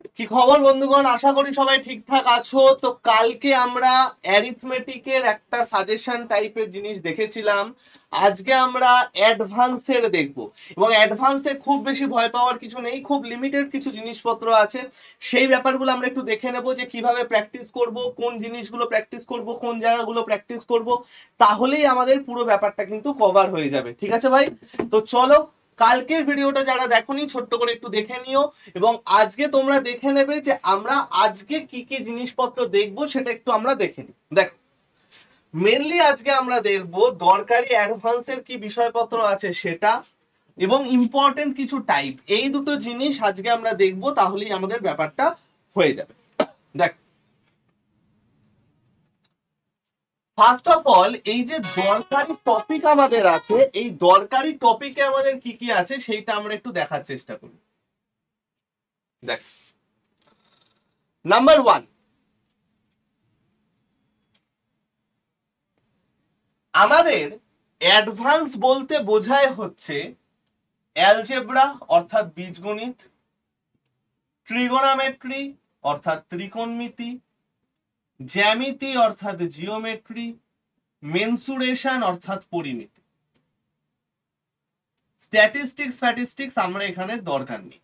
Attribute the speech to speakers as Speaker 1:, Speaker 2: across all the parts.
Speaker 1: কি খবর বন্ধুগণ, আশা করি সবাই ঠিকঠাক আছো। তো কালকে আমরা অ্যারিথমেটিকের একটা সাজেশন টাইপের জিনিস দেখেছিলাম। আজকে আমরা অ্যাডভান্সের দেখব, এবং অ্যাডভান্সে খুব বেশি ভয় পাওয়ার কিছু নেই, খুব লিমিটেড কিছু জিনিসপত্র আছে। সেই ব্যাপারগুলো আমরা একটু দেখে নেব যে কিভাবে প্র্যাকটিস করব, কোন জিনিসগুলো প্র্যাকটিস করব, কোন জায়গাগুলো প্র্যাকটিস করব। তাহলেই আমাদের পুরো ব্যাপারটা কিন্তু কভার হয়ে যাবে। ঠিক আছে ভাই? তো চলো, কালকের ভিডিওটা যারা দেখোনি ছোট্ট করে একটু দেখে নিও, এবং আজকে তোমরা দেখে নেবে যে আমরা আজকে কি কি জিনিসপত্র দেখবো সেটা একটু আমরা দেখে নিই। দেখো, মেনলি আজকে আমরা দেখবো দরকারি অ্যাডভান্সের কি বিষয়পত্র আছে সেটা, এবং ইম্পর্টেন্ট কিছু টাইপ। এই দুটো জিনিস আজকে আমরা দেখবো, তাহলেই আমাদের ব্যাপারটা হয়ে যাবে। দেখ, ফার্স্ট অফ অল এই যে দরকারি টপিক আমাদের আছে, এই দরকারি টপিকে আমাদের কি কি আছে সেইটা আমরা একটু দেখার চেষ্টা করি। দেখ, নাম্বার ওয়ান, আমাদের অ্যাডভান্স বলতে বোঝায় হচ্ছে অ্যালজেব্রা অর্থাৎ বীজগণিত, ট্রিগোনোমেট্রি অর্থাৎ ত্রিকোণমিতি, জ্যামিতি অর্থাৎ জিওমেট্রি, মেনসুরেশন অর্থাৎ পরিমিতি। স্ট্যাটিস্টিক্স আমরা এখানে দরকার নেই।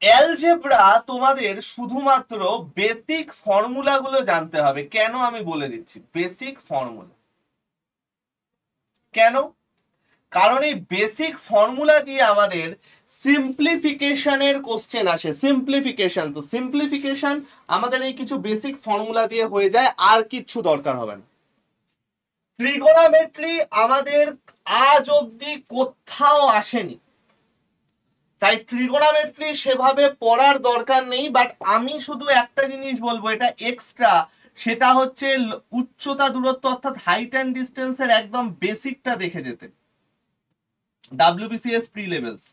Speaker 1: অ্যালজেব্রা তোমাদের শুধুমাত্র বেসিক ফর্মুলাগুলো জানতে হবে। কেন আমি বলে দিচ্ছি, বেসিক ফর্মুলা কেন? কারণ এই বেসিক ফর্মুলা দিয়ে আমাদের সিম্পলিফিকেশনের কোশ্চেন আসে। সিম্পলিফিকেশন, তো সিম্পলিফিকেশন আমাদের এই কিছু বেসিক ফর্মুলা দিয়ে হয়ে যায়, আর কিচ্ছু দরকার হবে না। ট্রিগোনোমেট্রি আমাদের আজ অব্দি কোথাও আসেনি, তাই ট্রিগোনোমেট্রি সেভাবে পড়ার দরকার নেই। বাট আমি শুধু একটা জিনিস বলবো, এটা এক্সট্রা, সেটা হচ্ছে উচ্চতা দূরত্ব অর্থাৎ হাইট অ্যান্ড ডিস্টেন্সের একদম বেসিকটা দেখে যেতে, WBCS প্রি লেভেলস।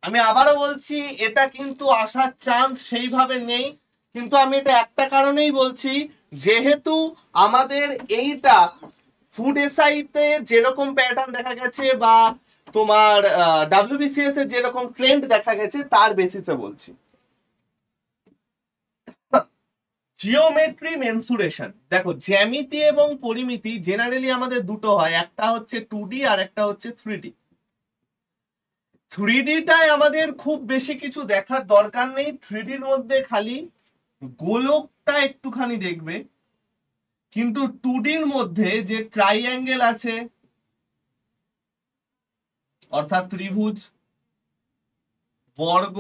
Speaker 1: আমি আবারও বলছি, এটা কিন্তু আসার চান্স সেইভাবে নেই, কিন্তু আমি এটা একটা কারণেই বলছি, যেহেতু আমাদের এইটা ফুড এসআইতে যেরকম প্যাটার্ন দেখা গেছে, বা তোমার WBCS এর যেরকম ট্রেন্ড দেখা গেছে, তার বেসিসে বলছি। জিওমেট্রি, মেনসুরেশন, দেখো জ্যামিতি এবং পরিমিতি জেনারেলি আমাদের দুটো হয়, একটা হচ্ছে 2D আর একটা হচ্ছে 3D। 3Dটায় আমাদের খুব বেশি কিছু দেখার দরকার নেই, 3Dর মধ্যে খালি গোলকটা একটুখানি দেখবে। কিন্তু 2Dর মধ্যে যে ট্রাইঅ্যাঙ্গেল আছে অর্থাৎ ত্রিভুজ, বর্গ,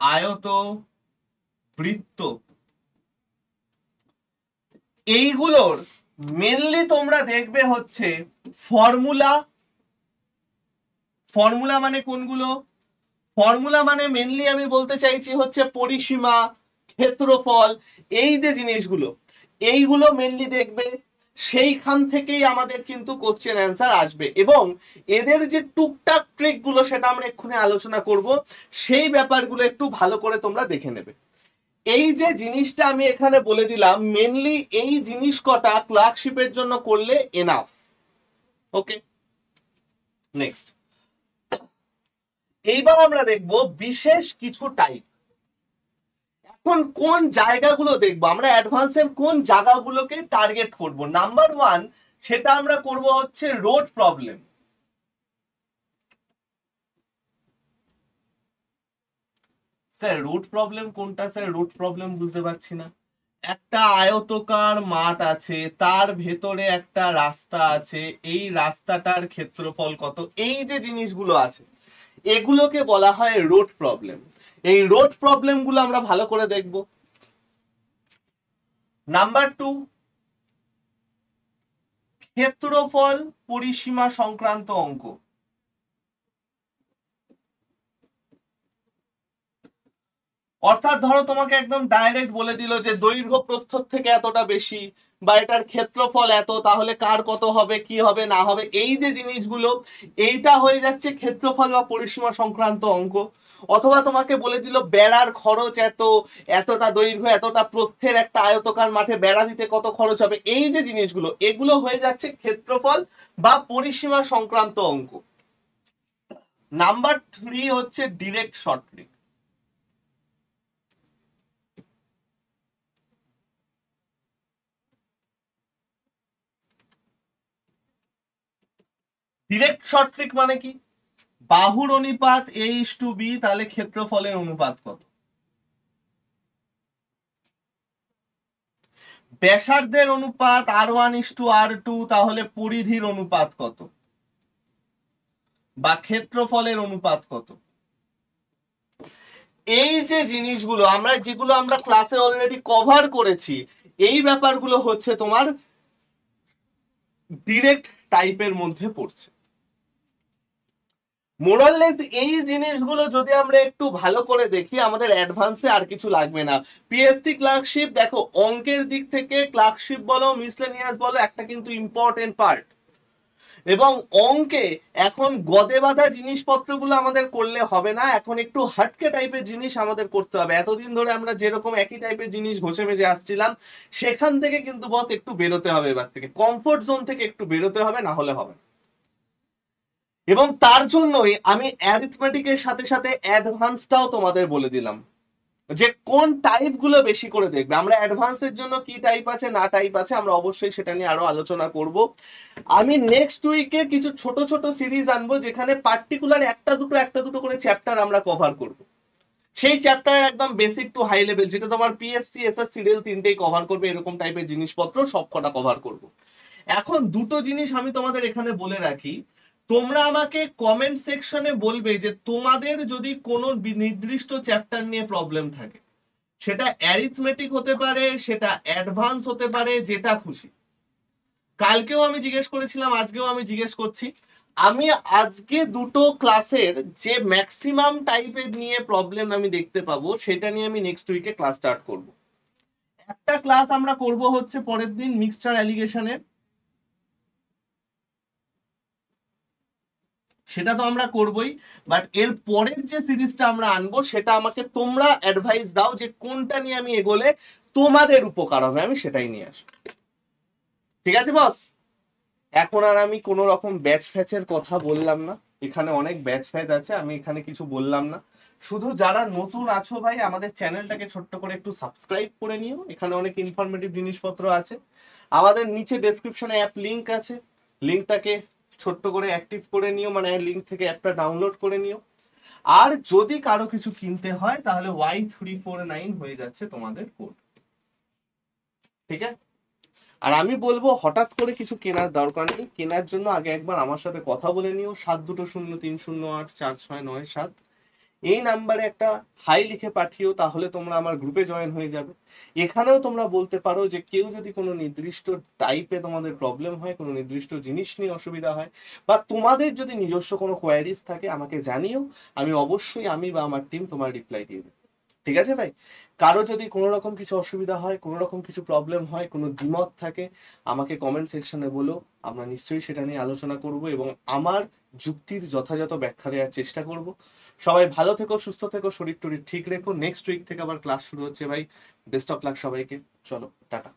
Speaker 1: আয়ত, বৃত্ত, এইগুলোর মেনলি তোমরা দেখবে হচ্ছে ফর্মুলা। ফর্মুলা মানে কোনগুলো? ফর্মুলা মানে মেনলি আমি বলতে চাইছি হচ্ছে পরিসীমা, ক্ষেত্রফল, এই যে জিনিসগুলো, এইগুলো মেনলি দেখবে। সেইখান থেকেই আমাদের কিন্তু কোশ্চেন অ্যান্সার আসবে, এবং এদের যে টুকটাক ট্রিক গুলো সেটা আমরা এক্ষুনি আলোচনা করব, সেই ব্যাপারগুলো একটু ভালো করে তোমরা দেখে নেবে। এই যে জিনিসটা আমি এখানে বলে দিলাম, মেনলি এই জিনিস কটা ক্লার্কশিপের জন্য করলে এনাফ। ওকে, নেক্সট, এইবার আমরা দেখব বিশেষ কিছু টাইপ। এখন কোন জায়গাগুলো দেখবো আমরা, অ্যাডভান্সের কোন জায়গাগুলোকে টার্গেট করব? নাম্বার ওয়ান, সেটা আমরা করব হচ্ছে road problem. Sir root problem কোনটা? স্যার রুট প্রবলেম বুঝতে পারছি না। একটা আয়তকার মাঠ আছে, তার ভেতরে একটা রাস্তা আছে, এই রাস্তাটার ক্ষেত্রফল কত, এই যে জিনিসগুলো আছে এগুলোকে বলা হয় রোড প্রবলেম। এই রোড প্রবলেম গুলো আমরা ভালো করে দেখব। নাম্বার টু, ক্ষেত্রফল পরিসীমা সংক্রান্ত অঙ্ক। অর্থাৎ ধরো তোমাকে একদম ডাইরেক্ট বলে দিল যে দৈর্ঘ্য প্রস্থ থেকে এতটা বেশি, বা এটার ক্ষেত্রফল এত, তাহলে কার কত হবে, কি হবে না হবে, এই যে জিনিসগুলো, এইটা হয়ে যাচ্ছে ক্ষেত্রফল বা পরিসীমা সংক্রান্ত অঙ্ক। অথবা তোমাকে বলে দিল বেড়ার খরচ এত, এতটা দৈর্ঘ্য এতটা প্রস্থের একটা আয়তকার মাঠে বেড়া দিতে কত খরচ হবে, এই যে জিনিসগুলো, এগুলো হয়ে যাচ্ছে ক্ষেত্রফল বা পরিসীমা সংক্রান্ত অঙ্ক। নাম্বার 3 হচ্ছে direct short trick. Direct short trick মানে কি? বাহুর অনুপাত a:b, তাহলে ক্ষেত্রফলের অনুপাত কত? ব্যাসার্ধের অনুপাত r1:r2, তাহলে পরিধির অনুপাত কত বা ক্ষেত্রফলের অনুপাত কত? এই যে জিনিসগুলো যেগুলো আমরা ক্লাসে অলরেডি কভার করেছি, এই ব্যাপারগুলো হচ্ছে তোমার ডিরেক্ট টাইপের মধ্যে পড়ছে। মোরাললেস এই জিনিসগুলো যদি আমরা একটু ভালো করে দেখি, আমাদের অ্যাডভান্সে আর কিছু লাগবে না। পিএসসি ক্লার্কশিপ দেখো, অঙ্কের দিক থেকে ক্লার্কশিপ বলো মিসলেনিয়াস বলো, একটা কিন্তু ইম্পর্টেন্ট পার্ট। এবং অঙ্কে এখন গদে বাঁধা জিনিসপত্রগুলো আমাদের করলে হবে না, এখন একটু হাটকে টাইপের জিনিস আমাদের করতে হবে। এতদিন ধরে আমরা যেরকম একই টাইপের জিনিস ঘষে মেজে আসছিলাম, সেখান থেকে কিন্তু বস একটু বেরোতে হবে, এবার থেকে কমফোর্ট জোন থেকে একটু বেরোতে হবে, না হলে হবে না। এবং তার জন্যই আমি অ্যারিথমেটিকের সাথে সাথে অ্যাডভান্সটাও তোমাদের বলে দিলাম, যে কোন টাইপ গুলো বেশি করে দেখবে। আমরা অ্যাডভান্সের জন্য কি টাইপ আছে না টাইপ আছে আমরা অবশ্যই সেটা নিয়ে আরো আলোচনা করব। আমি নেক্সট উইকে কিছু ছোট ছোট সিরিজ আনবো, যেখানে পার্টিকুলার একটা দুটো করে চ্যাপ্টার আমরা কভার করব। সেই চ্যাপ্টারের একদম বেসিক টু হাই লেভেল, যেটা তোমার পিএসসি এসএসসি সিরিয়াল তিনটেই কভার করবে, এরকম টাইপের জিনিসপত্র সবকটা কভার করব। এখন দুটো জিনিস আমি তোমাদের এখানে বলে রাখি, তোমরা আমাকে কমেন্ট সেকশনে বলবে যে তোমাদের যদি কোনো নির্দিষ্ট চ্যাপ্টার নিয়ে প্রবলেম থাকে, সেটা অ্যারিথমেটিক হতে পারে, সেটা অ্যাডভান্স হতে পারে, যেটা খুশি। কালকেও আমি জিজ্ঞেস করেছিলাম, আজকেও আমি জিজ্ঞেস করছি। আমি আজকে দুটো ক্লাসের যে ম্যাক্সিমাম টাইপের নিয়ে প্রবলেম আমি দেখতে পাবো, সেটা নিয়ে আমি নেক্সট উইকে ক্লাস স্টার্ট করব। একটা ক্লাস আমরা করব হচ্ছে পরের দিন মিক্সচার অ্যালিগেশনের, সেটা তো আমরা করবই, বাট এর পরের যে সিরিজটা আমরা আনবো, সেটা আমাকে তোমরা অ্যাডভাইস দাও যে কোনটা নিয়ে আমি এগোলে তোমাদের উপকার হবে, আমি সেটাই নিয়ে আসবো। ঠিক আছে বস? এখন আর আমি কোনো রকম ব্যাচ ফ্যাচের কথা বললাম না, এখানে অনেক ব্যাচ ফ্যাচ আছে, আমি এখানে কিছু বললাম না। শুধু যারা নতুন আছো ভাই, আমাদের চ্যানেলটাকে ছোট্ট করে একটু সাবস্ক্রাইব করে নিও, এখানে অনেক ইনফরমেটিভ জিনিসপত্র আছে। আমাদের নিচে ডেসক্রিপশনে অ্যাপ লিংক আছে, লিংকটাকে ছোট্ট করে অ্যাক্টিভ করে নিও, মানে লিংক থেকে অ্যাপটা ডাউনলোড করে নিও। আর যদি কারো কিছু কিনতে হয়, তাহলে Y349 হয়ে যাচ্ছে তোমাদের কোড। ঠিক আছে? আর আমি বলবো হঠাৎ করে কিছু কেনার দরকার নেই, কেনার জন্য আগে একবার আমার সাথে কথা বলে নিও। 7203084697, এই নাম্বারে একটা হাই লিখে পাঠিও, তাহলে তোমরা আমার গ্রুপে জয়েন হয়ে যাবে। এখানেও তোমরা বলতে পারো যে কেউ যদি কোনো নির্দিষ্ট টাইপে তোমাদের প্রবলেম হয়, কোনো নির্দিষ্ট জিনিস নিয়ে অসুবিধা হয়, বা তোমাদের যদি নিজস্ব কোনো কোয়ারিজ থাকে, আমাকে জানিও, আমি অবশ্যই আমি বা আমার টিম তোমার রিপ্লাই দিয়ে দেবো। ঠিক আছে ভাই? কারো যদি কোনো রকম কিছু অসুবিধা হয়, কোনো রকম কিছু প্রবলেম হয়, কোনো দ্বিমত থাকে, আমাকে কমেন্ট সেকশনে বলো, আমরা নিশ্চয়ই সেটা নিয়ে আলোচনা করব এবং আমার যুক্তির যথাযথ ব্যাখ্যা দেওয়ার চেষ্টা করব। সবাই ভালো থেকো, সুস্থ থেকো, শরীর টরীর ঠিক রেখো। নেক্সট উইক থেকে আবার ক্লাস শুরু হচ্ছে ভাই। বেস্ট অফ লাক সবাইকে। চলো টাটা।